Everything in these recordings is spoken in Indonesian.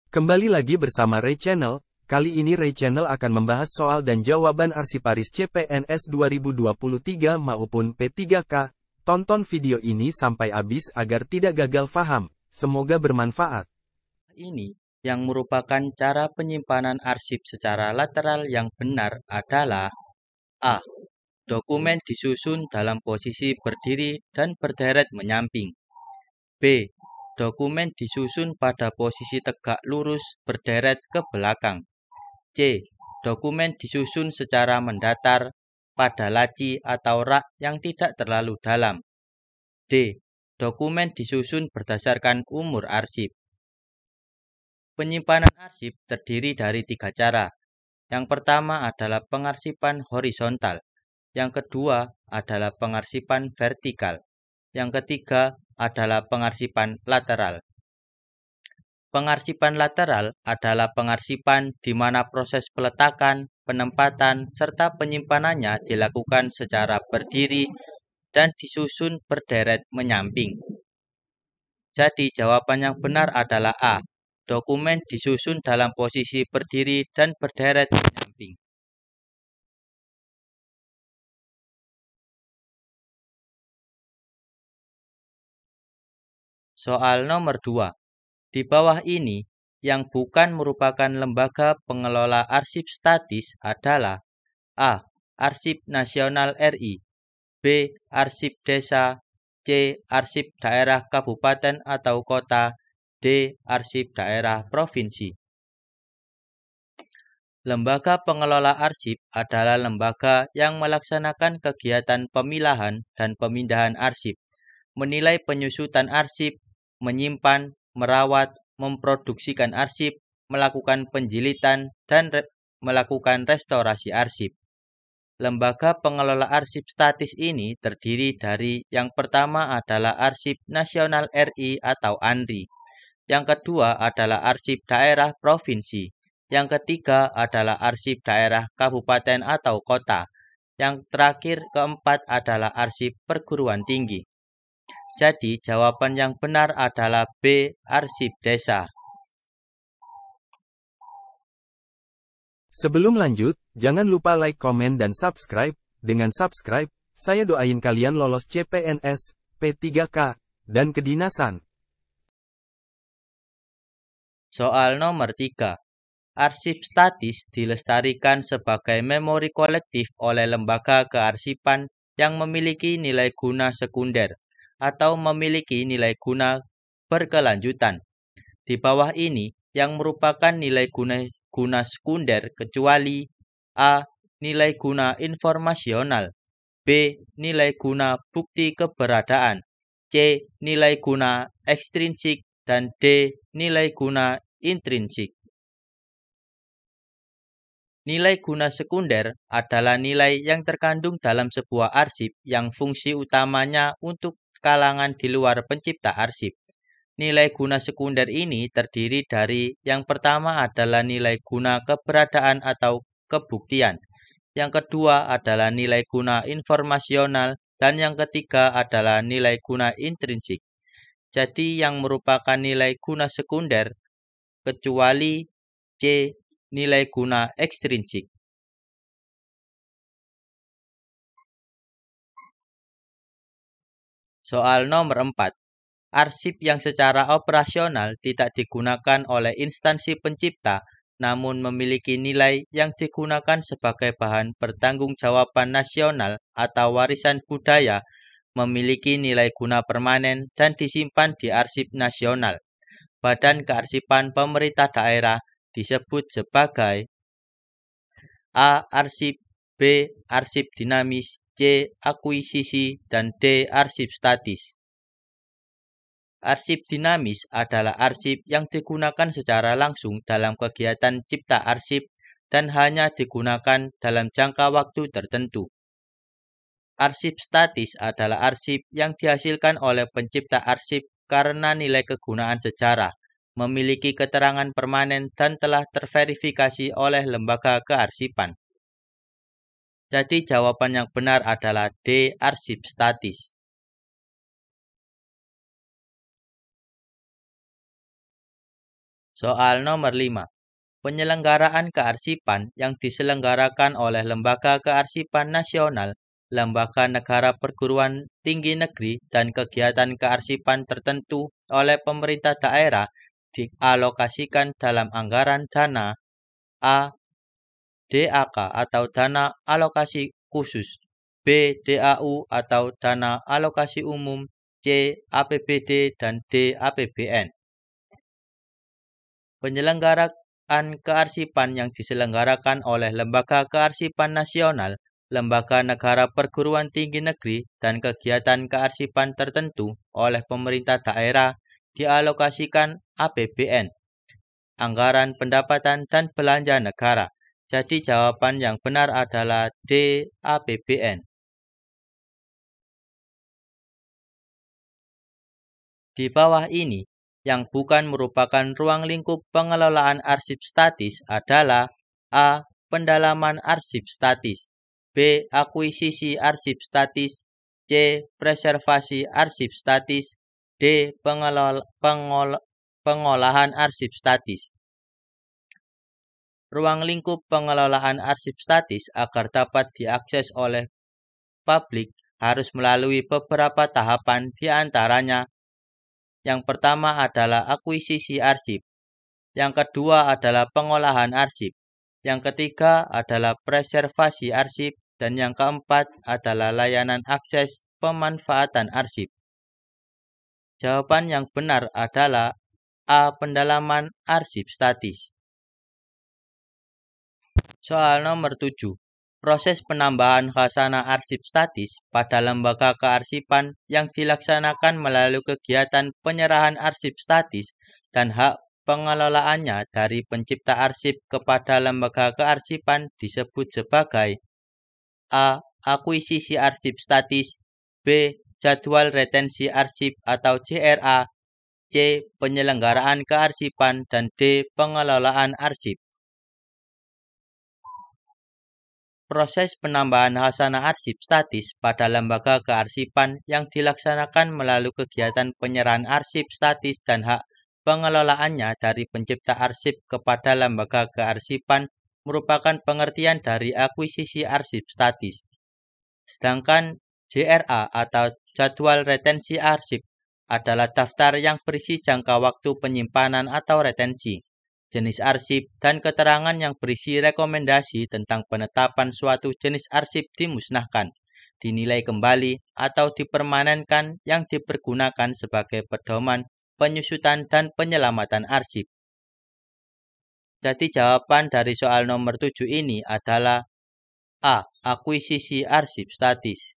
Kembali lagi bersama Ray Channel. Kali ini Ray Channel akan membahas soal dan jawaban Arsiparis CPNS 2023 maupun P3K. Tonton video ini sampai habis agar tidak gagal paham. Semoga bermanfaat. Ini yang merupakan cara penyimpanan arsip secara lateral yang benar adalah A. Dokumen disusun dalam posisi berdiri dan berderet menyamping. B. Dokumen disusun pada posisi tegak lurus berderet ke belakang. C. Dokumen disusun secara mendatar pada laci atau rak yang tidak terlalu dalam. D. Dokumen disusun berdasarkan umur arsip. Penyimpanan arsip terdiri dari 3 cara. Yang pertama adalah pengarsipan horizontal. Yang kedua adalah pengarsipan vertikal. Yang ketiga adalah pengarsipan lateral. Pengarsipan lateral adalah pengarsipan di mana proses peletakan, penempatan, serta penyimpanannya dilakukan secara berdiri dan disusun berderet menyamping. Jadi jawaban yang benar adalah A. Dokumen disusun dalam posisi berdiri dan berderet menyamping. Soal nomor 2. Di bawah ini, yang bukan merupakan lembaga pengelola arsip statis adalah A. Arsip Nasional RI, B. Arsip Desa, C. Arsip Daerah Kabupaten atau Kota, D. Arsip Daerah Provinsi. Lembaga pengelola arsip adalah lembaga yang melaksanakan kegiatan pemilahan dan pemindahan arsip, menilai penyusutan arsip, menyimpan, merawat, memproduksikan arsip, melakukan penjilitan, dan melakukan restorasi arsip. Lembaga pengelola arsip statis ini terdiri dari yang pertama adalah Arsip Nasional RI atau ANRI, yang kedua adalah Arsip Daerah Provinsi, yang ketiga adalah Arsip Daerah Kabupaten atau Kota, yang terakhir keempat adalah Arsip Perguruan Tinggi. Jadi jawaban yang benar adalah B. Arsip Desa. Sebelum lanjut, jangan lupa like, komen, dan subscribe. Dengan subscribe, saya doain kalian lolos CPNS, P3K, dan kedinasan. Soal nomor 3. Arsip statis dilestarikan sebagai memori kolektif oleh lembaga kearsipan yang memiliki nilai guna sekunder atau memiliki nilai guna berkelanjutan. Di bawah ini yang merupakan nilai guna sekunder kecuali A. Nilai guna informasional, B. Nilai guna bukti keberadaan, C. Nilai guna ekstrinsik, dan D. Nilai guna intrinsik. Nilai guna sekunder adalah nilai yang terkandung dalam sebuah arsip yang fungsi utamanya untuk kalangan di luar pencipta arsip. Nilai guna sekunder ini terdiri dari yang pertama adalah nilai guna keberadaan atau kebuktian, yang kedua adalah nilai guna informasional, dan yang ketiga adalah nilai guna intrinsik. Jadi yang merupakan nilai guna sekunder kecuali C. Nilai guna ekstrinsik. Soal nomor 4. Arsip yang secara operasional tidak digunakan oleh instansi pencipta, namun memiliki nilai yang digunakan sebagai bahan pertanggungjawaban nasional atau warisan budaya, memiliki nilai guna permanen dan disimpan di arsip nasional. Badan Kearsipan Pemerintah Daerah disebut sebagai A. Arsip, B. Arsip dinamis, C. Akuisisi, dan D. Arsip statis. Arsip dinamis adalah arsip yang digunakan secara langsung dalam kegiatan cipta arsip dan hanya digunakan dalam jangka waktu tertentu. Arsip statis adalah arsip yang dihasilkan oleh pencipta arsip karena nilai kegunaan sejarah, memiliki keterangan permanen dan telah terverifikasi oleh lembaga kearsipan. Jadi jawaban yang benar adalah D. Arsip statis. Soal nomor 5. Penyelenggaraan kearsipan yang diselenggarakan oleh Lembaga Kearsipan Nasional, lembaga negara perguruan tinggi negeri, dan kegiatan kearsipan tertentu oleh pemerintah daerah dialokasikan dalam anggaran dana A. DAK atau dana alokasi khusus, B. DAU atau dana alokasi umum, C. APBD, dan D. APBN. Penyelenggaraan kearsipan yang diselenggarakan oleh Lembaga Kearsipan Nasional, lembaga negara perguruan tinggi negeri, dan kegiatan kearsipan tertentu oleh pemerintah daerah dialokasikan APBN, anggaran pendapatan dan belanja negara. Jadi jawaban yang benar adalah D. APBN. Di bawah ini, yang bukan merupakan ruang lingkup pengelolaan arsip statis adalah A. Pendalaman arsip statis, B. Akuisisi arsip statis, C. Preservasi arsip statis, D. Pengolahan arsip statis. Ruang lingkup pengelolaan arsip statis agar dapat diakses oleh publik harus melalui beberapa tahapan, di antaranya yang pertama adalah akuisisi arsip, yang kedua adalah pengolahan arsip, yang ketiga adalah preservasi arsip, dan yang keempat adalah layanan akses pemanfaatan arsip. Jawaban yang benar adalah A. Pendalaman arsip statis. Soal nomor 7. Proses penambahan khasanah arsip statis pada lembaga kearsipan yang dilaksanakan melalui kegiatan penyerahan arsip statis dan hak pengelolaannya dari pencipta arsip kepada lembaga kearsipan disebut sebagai A. Akuisisi arsip statis, B. Jadwal retensi arsip atau JRA, C. Penyelenggaraan kearsipan, dan D. Pengelolaan arsip. Proses penambahan khasanah arsip statis pada lembaga kearsipan yang dilaksanakan melalui kegiatan penyerahan arsip statis dan hak pengelolaannya dari pencipta arsip kepada lembaga kearsipan merupakan pengertian dari akuisisi arsip statis. Sedangkan JRA atau jadwal retensi arsip adalah daftar yang berisi jangka waktu penyimpanan atau retensi, jenis arsip, dan keterangan yang berisi rekomendasi tentang penetapan suatu jenis arsip dimusnahkan, dinilai kembali, atau dipermanenkan yang dipergunakan sebagai pedoman penyusutan dan penyelamatan arsip. Jadi jawaban dari soal nomor 7 ini adalah A. Akuisisi arsip statis.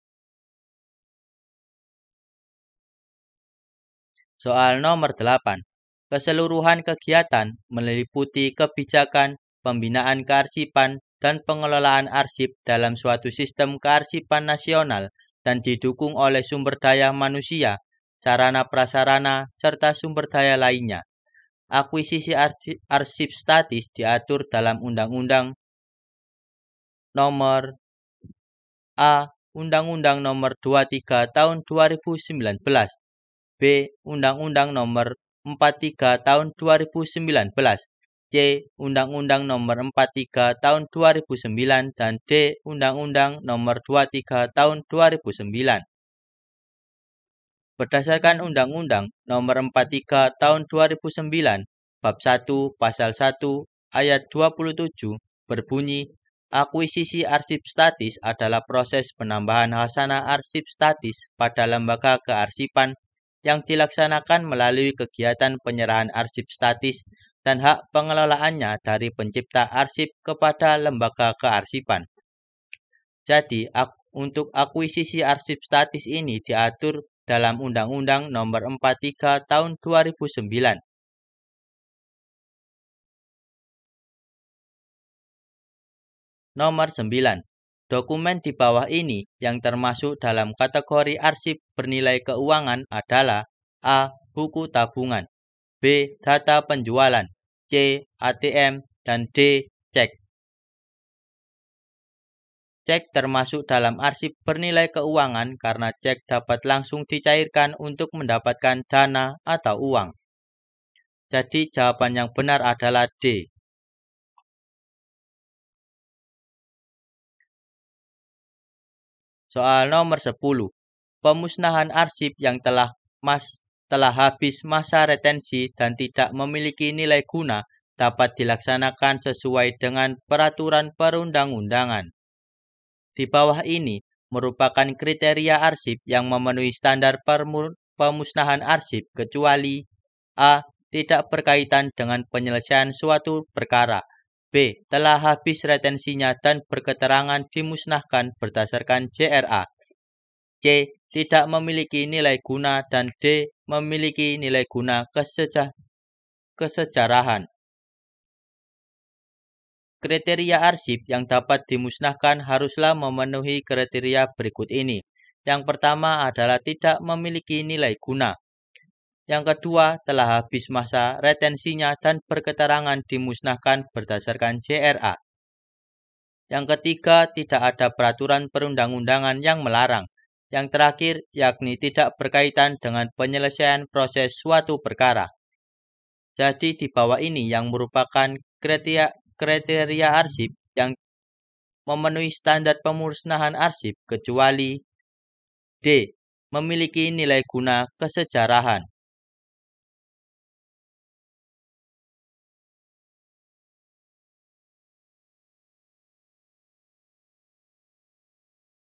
Soal nomor 8. Keseluruhan kegiatan meliputi kebijakan, pembinaan kearsipan, dan pengelolaan arsip dalam suatu sistem kearsipan nasional dan didukung oleh sumber daya manusia, sarana prasarana, serta sumber daya lainnya. Akuisisi arsip statis diatur dalam Undang-Undang Nomor A. Undang-Undang Nomor 23 Tahun 2019, B. Undang-Undang Nomor 43 Tahun 2019, C. Undang-Undang Nomor 43 Tahun 2009, dan D. Undang-Undang Nomor 23 Tahun 2009. Berdasarkan Undang-Undang Nomor 43 Tahun 2009, Bab 1 Pasal 1 Ayat 27 berbunyi, akuisisi arsip statis adalah proses penambahan khasanah arsip statis pada lembaga kearsipan yang dilaksanakan melalui kegiatan penyerahan arsip statis dan hak pengelolaannya dari pencipta arsip kepada lembaga kearsipan. Jadi, untuk akuisisi arsip statis ini diatur dalam Undang-Undang Nomor 43 Tahun 2009. Nomor 9. Dokumen di bawah ini yang termasuk dalam kategori arsip bernilai keuangan adalah A. Buku tabungan, B. Data penjualan, C. ATM, dan D. Cek. Cek termasuk dalam arsip bernilai keuangan karena cek dapat langsung dicairkan untuk mendapatkan dana atau uang. Jadi jawaban yang benar adalah D. Soal nomor 10. Pemusnahan arsip yang telah habis masa retensi dan tidak memiliki nilai guna dapat dilaksanakan sesuai dengan peraturan perundang-undangan. Di bawah ini merupakan kriteria arsip yang memenuhi standar pemusnahan arsip kecuali A. Tidak berkaitan dengan penyelesaian suatu perkara. B. Telah habis retensinya dan berketerangan dimusnahkan berdasarkan JRA. C. Tidak memiliki nilai guna dan D. Memiliki nilai guna kesejarahan. Kriteria arsip yang dapat dimusnahkan haruslah memenuhi kriteria berikut ini. Yang pertama adalah tidak memiliki nilai guna. Yang kedua, telah habis masa retensinya dan berketerangan dimusnahkan berdasarkan JRA. Yang ketiga, tidak ada peraturan perundang-undangan yang melarang. Yang terakhir, yakni tidak berkaitan dengan penyelesaian proses suatu perkara. Jadi di bawah ini yang merupakan kriteria arsip yang memenuhi standar pemusnahan arsip kecuali D. Memiliki nilai guna kesejarahan.